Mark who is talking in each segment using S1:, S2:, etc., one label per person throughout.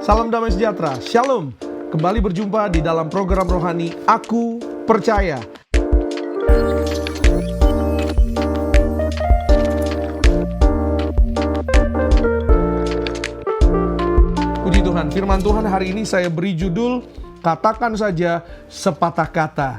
S1: Salam damai sejahtera, Shalom. Kembali berjumpa di dalam program rohani Aku Percaya. Puji Tuhan, firman Tuhan hari ini saya beri judul Katakan Saja Sepatah Kata.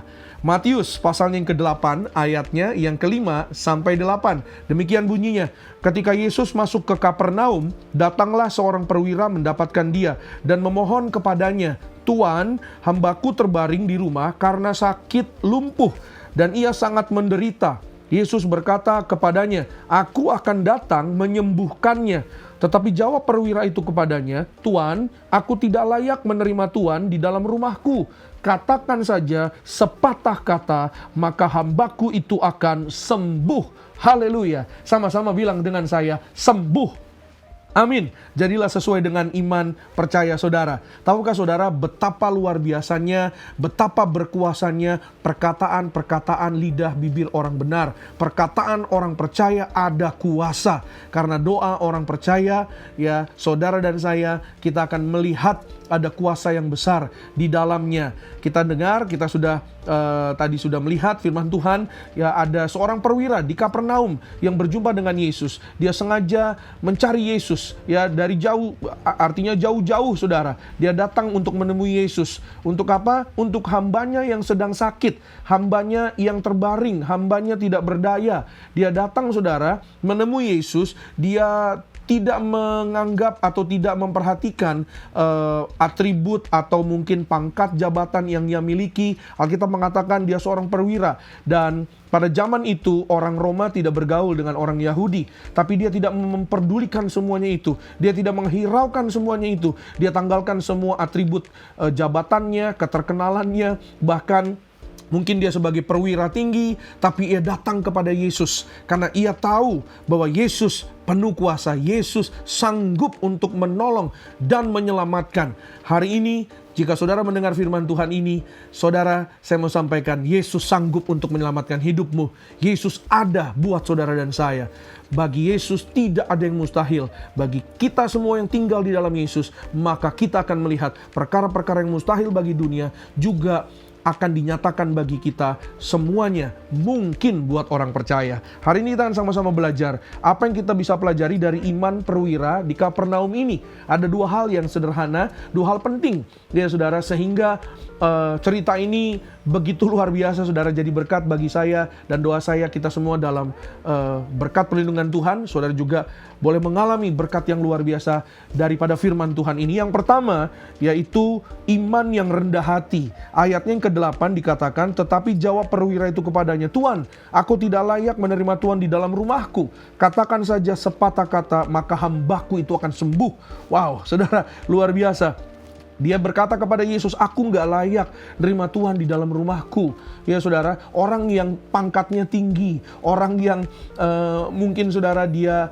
S1: Matius pasalnya yang ke-8, ayatnya yang ke-5 sampai 8. Demikian bunyinya. Ketika Yesus masuk ke Kapernaum, datanglah seorang perwira mendapatkan dia dan memohon kepadanya, "Tuan, hambaku terbaring di rumah karena sakit lumpuh dan ia sangat menderita." Yesus berkata kepadanya, "Aku akan datang menyembuhkannya." Tetapi jawab perwira itu kepadanya, "Tuan, aku tidak layak menerima Tuan di dalam rumahku. Katakan saja sepatah kata, maka hambaku itu akan sembuh." Haleluya. Sama-sama bilang dengan saya, sembuh. Amin. Jadilah sesuai dengan iman percaya saudara. Tahukah saudara betapa luar biasanya, betapa berkuasanya perkataan-perkataan lidah bibir orang benar. Perkataan orang percaya ada kuasa. Karena doa orang percaya, ya saudara dan saya, kita akan melihat ada kuasa yang besar di dalamnya. Kita dengar, kita sudah tadi sudah melihat firman Tuhan, ya ada seorang perwira di Kapernaum yang berjumpa dengan Yesus. Dia sengaja mencari Yesus, ya dari jauh, artinya jauh-jauh saudara. Dia datang untuk menemui Yesus. Untuk apa? Untuk hambanya yang sedang sakit, hambanya yang terbaring, hambanya tidak berdaya. Dia datang saudara menemui Yesus. Dia tidak menganggap atau tidak memperhatikan atribut atau mungkin pangkat jabatan yang dia miliki. Alkitab mengatakan dia seorang perwira. Dan pada zaman itu orang Roma tidak bergaul dengan orang Yahudi. Tapi dia tidak memperdulikan semuanya itu. Dia tidak menghiraukan semuanya itu. Dia tanggalkan semua atribut jabatannya, keterkenalannya, bahkan mungkin dia sebagai perwira tinggi, tapi ia datang kepada Yesus karena ia tahu bahwa Yesus penuh kuasa. Yesus sanggup untuk menolong dan menyelamatkan. Hari ini, jika saudara mendengar firman Tuhan ini, saudara, saya mau sampaikan, Yesus sanggup untuk menyelamatkan hidupmu. Yesus ada buat saudara dan saya. Bagi Yesus tidak ada yang mustahil. Bagi kita semua yang tinggal di dalam Yesus, maka kita akan melihat perkara-perkara yang mustahil bagi dunia juga akan dinyatakan bagi kita. Semuanya mungkin buat orang percaya. Hari ini kita akan sama-sama belajar apa yang kita bisa pelajari dari iman perwira di Kapernaum ini. Ada dua hal yang sederhana, dua hal penting ya saudara, sehingga cerita ini begitu luar biasa saudara, jadi berkat bagi saya dan doa saya kita semua dalam berkat perlindungan Tuhan. Saudara juga boleh mengalami berkat yang luar biasa daripada firman Tuhan ini. Yang pertama yaitu iman yang rendah hati. Ayatnya yang ke-8 dikatakan, tetapi jawab perwira itu kepadanya, "Tuan, aku tidak layak menerima Tuan di dalam rumahku. Katakan saja sepatah kata, maka hambaku itu akan sembuh." Wow, saudara, luar biasa. Dia berkata kepada Yesus, "Aku nggak layak nerima Tuhan di dalam rumahku." Ya saudara, orang yang pangkatnya tinggi, orang yang mungkin saudara dia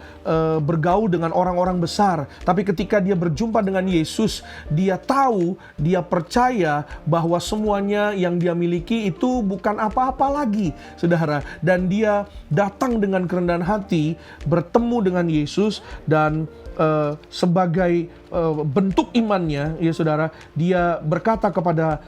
S1: bergaul dengan orang-orang besar. Tapi ketika dia berjumpa dengan Yesus, dia tahu, dia percaya bahwa semuanya yang dia miliki itu bukan apa-apa lagi, saudara. Dan dia datang dengan kerendahan hati, bertemu dengan Yesus, dan sebagai bentuk imannya, ya saudara, dia berkata kepada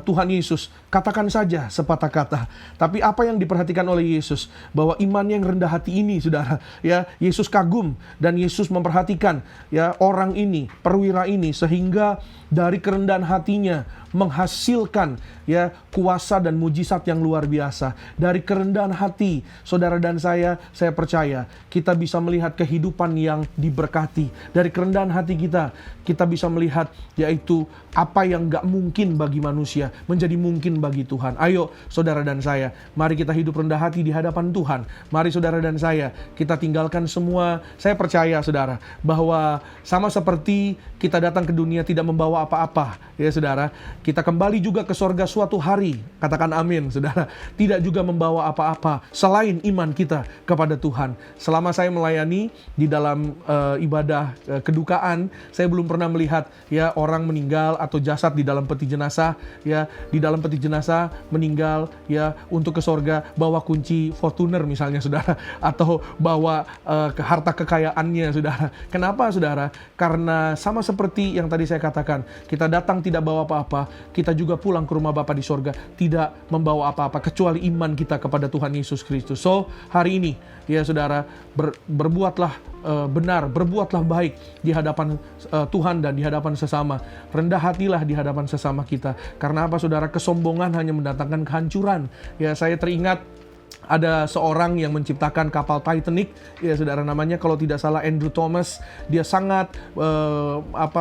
S1: Tuhan Yesus, "Katakan saja sepatah kata." Tapi apa yang diperhatikan oleh Yesus, bahwa iman yang rendah hati ini, saudara, ya Yesus kagum dan Yesus memperhatikan ya orang ini, perwira ini, sehingga dari kerendahan hatinya menghasilkan ya kuasa dan mujizat yang luar biasa. Dari kerendahan hati saudara dan saya percaya kita bisa melihat kehidupan yang diberkati. Dari kerendahan hati kita bisa melihat yaitu apa yang gak mungkin bagi manusia menjadi mungkin bagi Tuhan. Ayo saudara dan saya, mari kita hidup rendah hati di hadapan Tuhan. Mari saudara dan saya, kita tinggalkan semua. Saya percaya saudara bahwa sama seperti kita datang ke dunia tidak membawa apa-apa, ya saudara, kita kembali juga ke sorga suatu hari. Katakan amin saudara. Tidak juga membawa apa-apa selain iman kita kepada Tuhan. Selama saya melayani di dalam ibadah kedukaan, saya belum pernah melihat ya orang meninggal atau jasad di dalam peti jenazah. Ya, di dalam peti jenazah jenazah meninggal ya untuk ke sorga, bawa kunci Fortuner misalnya saudara, atau bawa harta kekayaannya saudara. Kenapa saudara? Karena sama seperti yang tadi saya katakan, kita datang tidak bawa apa-apa, kita juga pulang ke rumah Bapa di sorga tidak membawa apa-apa kecuali iman kita kepada Tuhan Yesus Kristus. So hari ini ya saudara, berbuatlah benar, berbuatlah baik di hadapan Tuhan dan di hadapan sesama. Rendah hatilah di hadapan sesama kita. Karena apa saudara? Kesombongan hanya mendatangkan kehancuran. Ya, saya teringat ada seorang yang menciptakan kapal Titanic, ya saudara, namanya kalau tidak salah Andrew Thomas. Dia sangat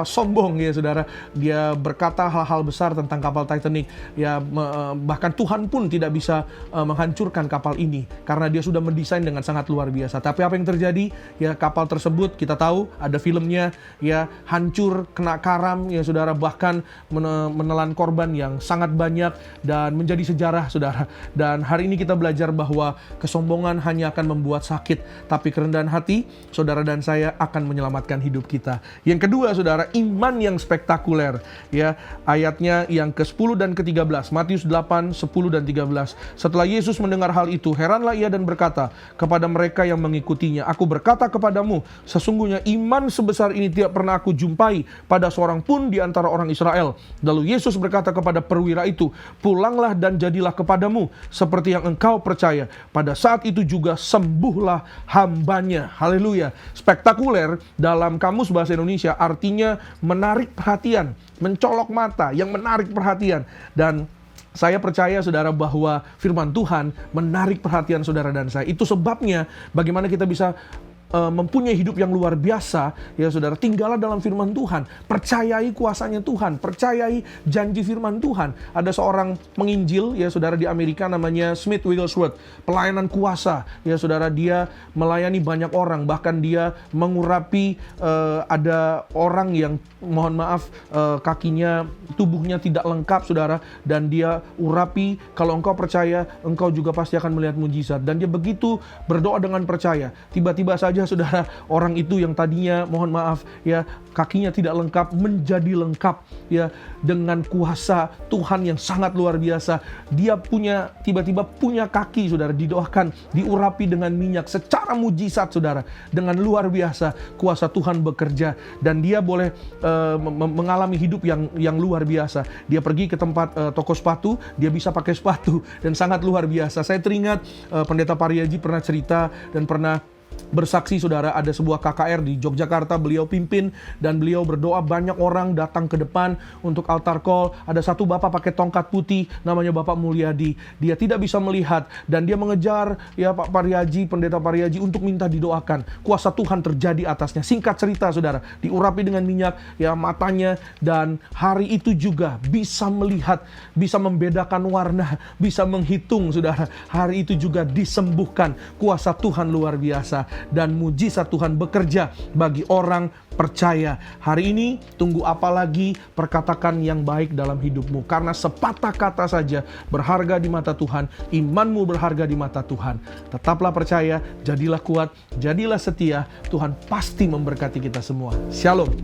S1: sombong ya saudara. Dia berkata hal-hal besar tentang kapal Titanic. Ya bahkan Tuhan pun tidak bisa menghancurkan kapal ini karena dia sudah mendesain dengan sangat luar biasa. Tapi apa yang terjadi? Ya kapal tersebut kita tahu ada filmnya, ya hancur, kena karam ya saudara, bahkan menelan korban yang sangat banyak dan menjadi sejarah saudara. Dan hari ini kita belajar bahwa kesombongan hanya akan membuat sakit, tapi kerendahan hati, saudara dan saya akan menyelamatkan hidup kita. Yang kedua, saudara, iman yang spektakuler. Ya, ayatnya yang ke-10 dan ke-13, Matius 8, 10 dan 13. Setelah Yesus mendengar hal itu, heranlah ia dan berkata kepada mereka yang mengikutinya, "Aku berkata kepadamu, sesungguhnya iman sebesar ini tidak pernah aku jumpai pada seorang pun di antara orang Israel." Lalu Yesus berkata kepada perwira itu, "Pulanglah dan jadilah kepadamu seperti yang engkau percaya." Pada saat itu juga sembuhlah hambanya. Haleluya. Spektakuler dalam Kamus Bahasa Indonesia artinya menarik perhatian, mencolok mata, yang menarik perhatian. Dan saya percaya saudara bahwa firman Tuhan menarik perhatian saudara dan saya. Itu sebabnya bagaimana kita bisa mempunyai hidup yang luar biasa ya saudara. Tinggallah dalam firman Tuhan, percayai kuasanya Tuhan, percayai janji firman Tuhan. Ada seorang penginjil ya saudara di Amerika namanya Smith Wigglesworth, pelayanan kuasa ya saudara. Dia melayani banyak orang, bahkan dia mengurapi ada orang yang mohon maaf kakinya, tubuhnya tidak lengkap saudara, dan dia urapi, kalau engkau percaya engkau juga pasti akan melihat mujizat. Dan dia begitu berdoa dengan percaya, tiba-tiba saja saudara, orang itu yang tadinya mohon maaf ya kakinya tidak lengkap menjadi lengkap ya dengan kuasa Tuhan yang sangat luar biasa. Dia tiba-tiba punya kaki saudara, didoakan, diurapi dengan minyak secara mujizat saudara, dengan luar biasa kuasa Tuhan bekerja, dan dia boleh mengalami hidup yang luar biasa. Dia pergi ke tempat toko sepatu, dia bisa pakai sepatu dan sangat luar biasa. Saya teringat Pendeta Pariaji pernah cerita dan pernah bersaksi saudara, ada sebuah KKR di Yogyakarta beliau pimpin dan beliau berdoa, banyak orang datang ke depan untuk altar call. Ada satu bapak pakai tongkat putih namanya Bapak Mulyadi. Dia tidak bisa melihat dan dia mengejar ya Pak Pariaji, Pendeta Pariaji untuk minta didoakan. Kuasa Tuhan terjadi atasnya. Singkat cerita saudara, diurapi dengan minyak ya matanya, dan hari itu juga bisa melihat, bisa membedakan warna, bisa menghitung saudara. Hari itu juga disembuhkan. Kuasa Tuhan luar biasa. Dan mujizat Tuhan bekerja bagi orang percaya. Hari ini tunggu apa lagi? Perkatakan yang baik dalam hidupmu, karena sepatah kata saja berharga di mata Tuhan. Imanmu berharga di mata Tuhan. Tetaplah percaya, jadilah kuat, jadilah setia. Tuhan pasti memberkati kita semua. Shalom.